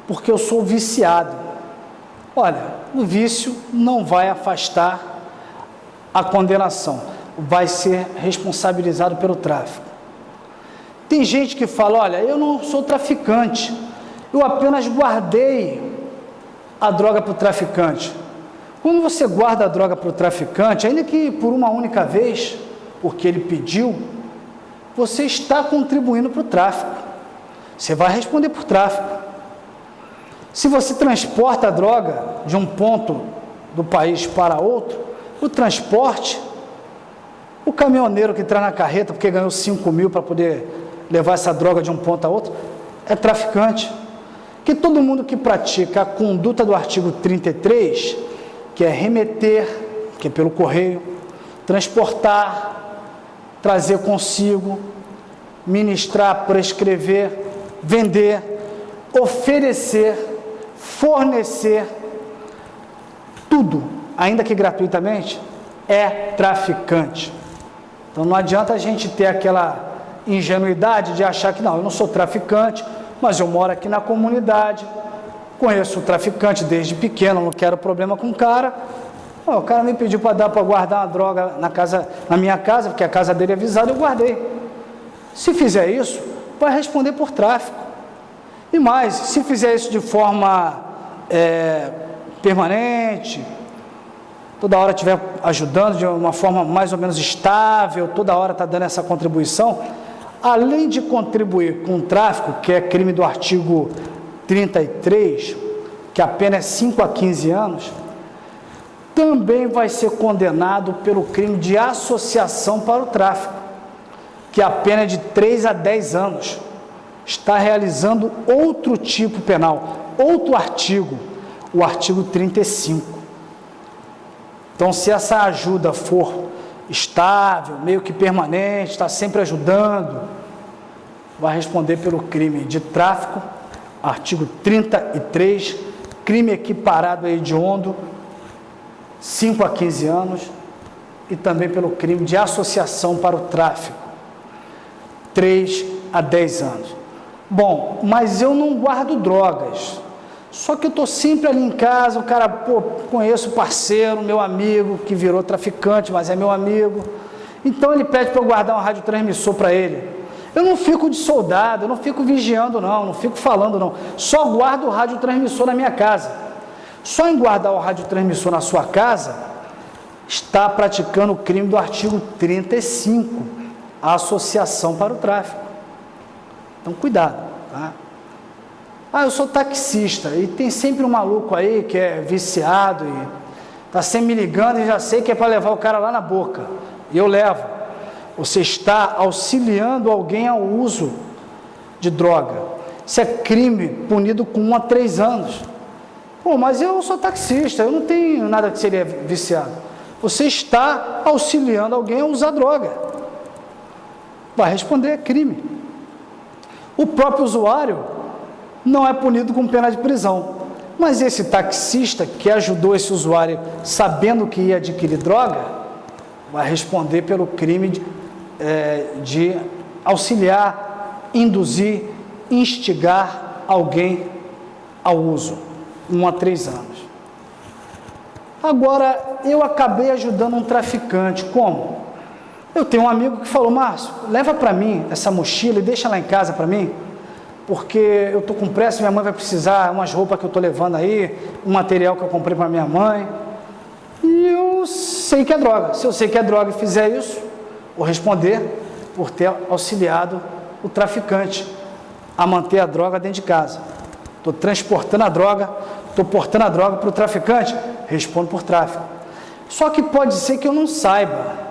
porque eu sou viciado. Olha, o vício não vai afastar a condenação, vai ser responsabilizado pelo tráfico. Tem gente que fala, olha, eu não sou traficante, eu apenas guardei a droga para o traficante. Quando você guarda a droga para o traficante, ainda que por uma única vez, porque ele pediu, você está contribuindo para o tráfico. Você vai responder por tráfico. Se você transporta a droga de um ponto do país para outro, o transporte, o caminhoneiro que traz na carreta porque ganhou 5 mil para poder levar essa droga de um ponto a outro, é traficante. Que todo mundo que pratica a conduta do artigo 33, que é remeter, que é pelo correio, transportar, trazer consigo, ministrar, prescrever, vender, oferecer, fornecer, tudo, ainda que gratuitamente, é traficante. Então não adianta a gente ter aquela ingenuidade de achar que não, eu não sou traficante, mas eu moro aqui na comunidade, conheço o traficante desde pequeno, não quero problema com o cara. O cara me pediu para guardar uma droga na minha casa, porque a casa dele é avisada, eu guardei. Se fizer isso, vai responder por tráfico. E mais, se fizer isso de forma permanente, toda hora estiver ajudando de uma forma mais ou menos estável, toda hora está dando essa contribuição, além de contribuir com o tráfico, que é crime do artigo 33, que a pena é 5 a 15 anos, também vai ser condenado pelo crime de associação para o tráfico, que a pena é de 3 a 10 anos. Está realizando outro tipo penal, outro artigo, o artigo 35. Então, se essa ajuda for estável, meio que permanente, está sempre ajudando, vai responder pelo crime de tráfico, artigo 33, crime equiparado a hediondo, 5 a 15 anos, e também pelo crime de associação para o tráfico, 3 a 10 anos. Bom, mas eu não guardo drogas, só que eu estou sempre ali em casa, o cara, conheço o parceiro, meu amigo, que virou traficante, mas é meu amigo, então ele pede para eu guardar um radiotransmissor para ele. Eu não fico de soldado, eu não fico vigiando não fico falando não, só guardo o radiotransmissor na minha casa. Só em guardar o radiotransmissor na sua casa, está praticando o crime do artigo 35, a associação para o tráfico. Então, cuidado, tá? Eu sou taxista e tem sempre um maluco aí que é viciado e está sempre me ligando e já sei que é para levar o cara lá na boca. E eu levo. Você está auxiliando alguém ao uso de droga. Isso é crime punido com 1 a 3 anos. Mas eu sou taxista, eu não tenho nada que seria viciado. Você está auxiliando alguém a usar droga. Vai responder, é crime. O próprio usuário não é punido com pena de prisão, Mas esse taxista que ajudou esse usuário sabendo que ia adquirir droga, vai responder pelo crime de auxiliar, induzir, instigar alguém ao uso, 1 a 3 anos. Agora, eu acabei ajudando um traficante, como? Eu tenho um amigo que falou, Márcio, leva para mim essa mochila e deixa lá em casa para mim, porque eu estou com pressa, minha mãe vai precisar, umas roupas que eu estou levando aí, um material que eu comprei para minha mãe, e eu sei que é droga. Se eu sei que é droga e fizer isso, vou responder por ter auxiliado o traficante a manter a droga dentro de casa. Estou transportando a droga, estou portando a droga para o traficante, respondo por tráfico. Só que pode ser que eu não saiba.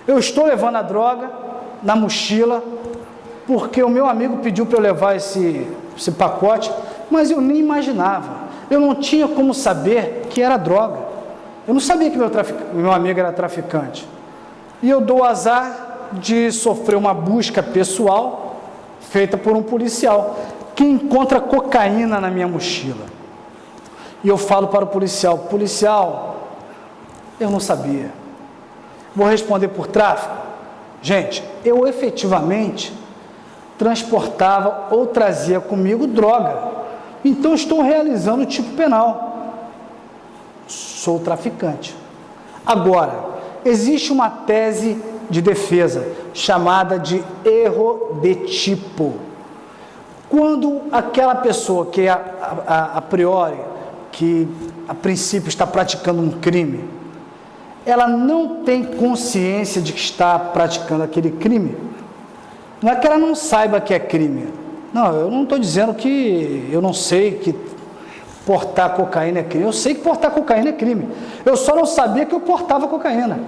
Eu estou levando a droga na mochila, porque o meu amigo pediu para eu levar esse pacote, mas eu nem imaginava. Eu não tinha como saber que era droga. Eu não sabia que meu amigo era traficante. E eu dou o azar de sofrer uma busca pessoal feita por um policial, que encontra cocaína na minha mochila. E eu falo para o policial, eu não sabia. Vou responder por tráfico? Gente, eu efetivamente transportava ou trazia comigo droga. Então estou realizando o tipo penal. Sou traficante. Agora, existe uma tese de defesa chamada de erro de tipo. Quando aquela pessoa que a priori, que a princípio está praticando um crime, ela não tem consciência de que está praticando aquele crime, não é que ela não saiba que é crime. Não, eu não estou dizendo que eu não sei que portar cocaína é crime. Eu sei que portar cocaína é crime. Eu só não sabia que eu portava cocaína.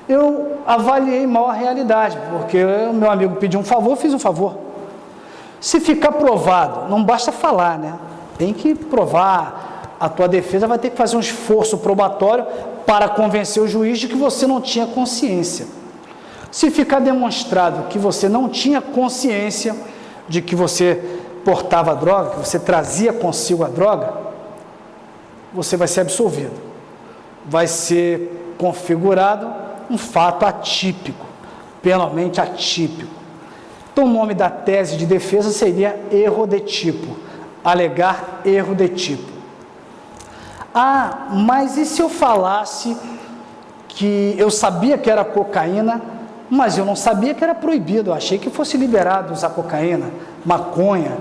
Eu avaliei mal a realidade, porque o meu amigo pediu um favor, eu fiz um favor. Se ficar provado, não basta falar, né? Tem que provar. A tua defesa vai ter que fazer um esforço probatório para convencer o juiz de que você não tinha consciência. Se ficar demonstrado que você não tinha consciência de que você portava a droga, que você trazia consigo a droga, você vai ser absolvido. Vai ser configurado um fato atípico, penalmente atípico. Então, o nome da tese de defesa seria erro de tipo, alegar erro de tipo. Ah, mas e se eu falasse que eu sabia que era cocaína, mas eu não sabia que era proibido, eu achei que fosse liberado usar cocaína, maconha,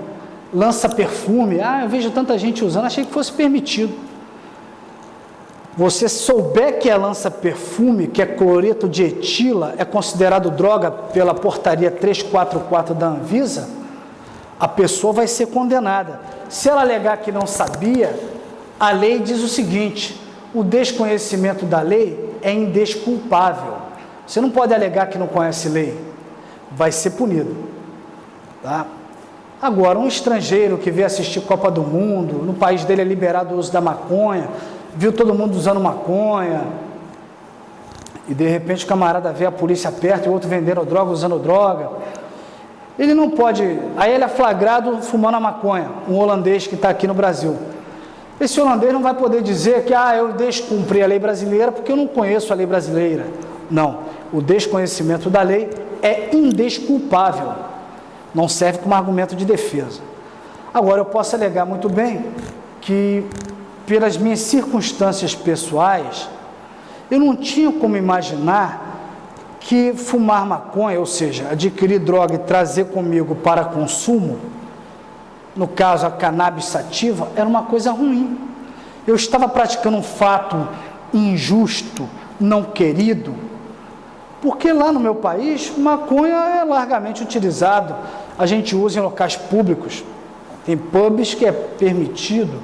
lança-perfume, eu vejo tanta gente usando, achei que fosse permitido. Você souber que é lança-perfume, que é cloreto de etila, é considerado droga pela portaria 344 da Anvisa, a pessoa vai ser condenada. Se ela alegar que não sabia, a lei diz o seguinte: o desconhecimento da lei é indesculpável. Você não pode alegar que não conhece lei, vai ser punido. Tá? Agora, um estrangeiro que vê assistir Copa do Mundo, no país dele é liberado o uso da maconha, viu todo mundo usando maconha, e de repente o camarada vê a polícia perto e o outro vendendo droga, usando droga, ele não pode, aí ele é flagrado fumando a maconha, um holandês que está aqui no Brasil. Esse holandês não vai poder dizer que eu descumpri a lei brasileira porque eu não conheço a lei brasileira. Não, o desconhecimento da lei é indesculpável, não serve como argumento de defesa. Agora, eu posso alegar muito bem que, pelas minhas circunstâncias pessoais, eu não tinha como imaginar que fumar maconha, ou seja, adquirir droga e trazer comigo para consumo, no caso a cannabis sativa, era uma coisa ruim. Eu estava praticando um fato injusto, não querido, porque lá no meu país, maconha é largamente utilizado, a gente usa em locais públicos, tem pubs que é permitido.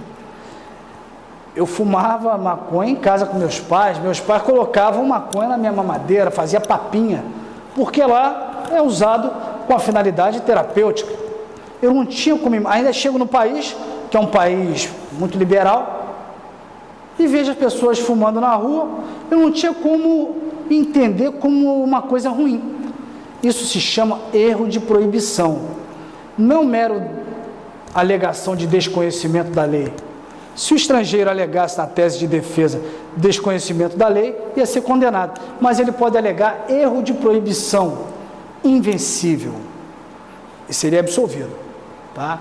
Eu fumava maconha em casa com meus pais colocavam maconha na minha mamadeira, fazia papinha, porque lá é usado com a finalidade terapêutica. Eu não tinha como, ainda chego no país, que é um país muito liberal, e vejo as pessoas fumando na rua, eu não tinha como entender como uma coisa ruim. Isso se chama erro de proibição, não mero alegação de desconhecimento da lei. Se o estrangeiro alegasse na tese de defesa desconhecimento da lei, ia ser condenado. Mas ele pode alegar erro de proibição invencível e seria absolvido. Tá?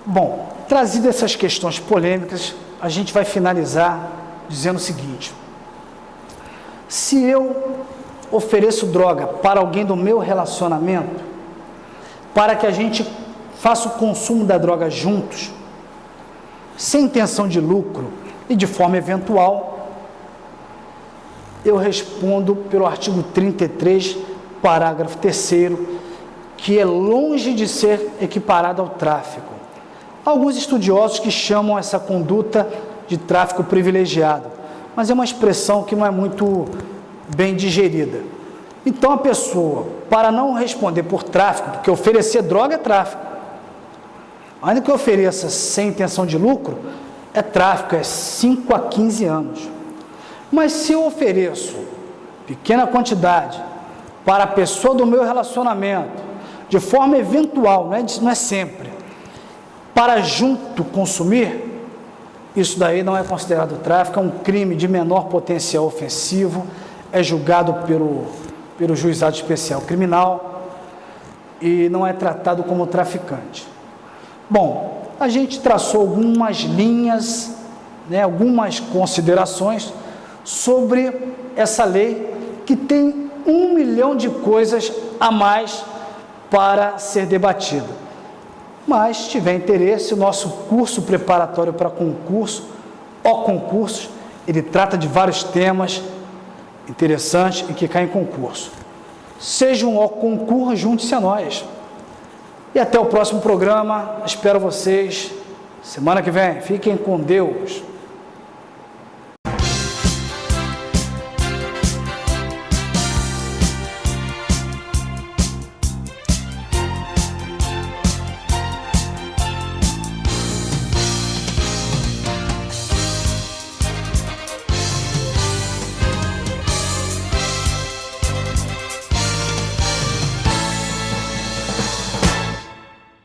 Bom, trazido essas questões polêmicas, a gente vai finalizar dizendo o seguinte: se eu ofereço droga para alguém do meu relacionamento, para que a gente faça o consumo da droga juntos, sem intenção de lucro e de forma eventual, eu respondo pelo artigo 33, parágrafo 3º, que é longe de ser equiparado ao tráfico. Há alguns estudiosos que chamam essa conduta de tráfico privilegiado, mas é uma expressão que não é muito bem digerida. Então a pessoa, para não responder por tráfico, porque oferecer droga é tráfico, ainda que ofereça sem intenção de lucro, é tráfico, é 5 a 15 anos. Mas se eu ofereço pequena quantidade para a pessoa do meu relacionamento, de forma eventual, não é sempre, para junto consumir, isso daí não é considerado tráfico, é um crime de menor potencial ofensivo, é julgado pelo juizado especial criminal e não é tratado como traficante. Bom, a gente traçou algumas linhas, algumas considerações sobre essa lei que tem 1 milhão de coisas a mais para ser debatida. Mas, se tiver interesse, o nosso curso preparatório para concurso, O Concursos, ele trata de vários temas interessantes e que caem em concurso. Seja um O Concurso, junte-se a nós. E até o próximo programa, espero vocês semana que vem. Fiquem com Deus.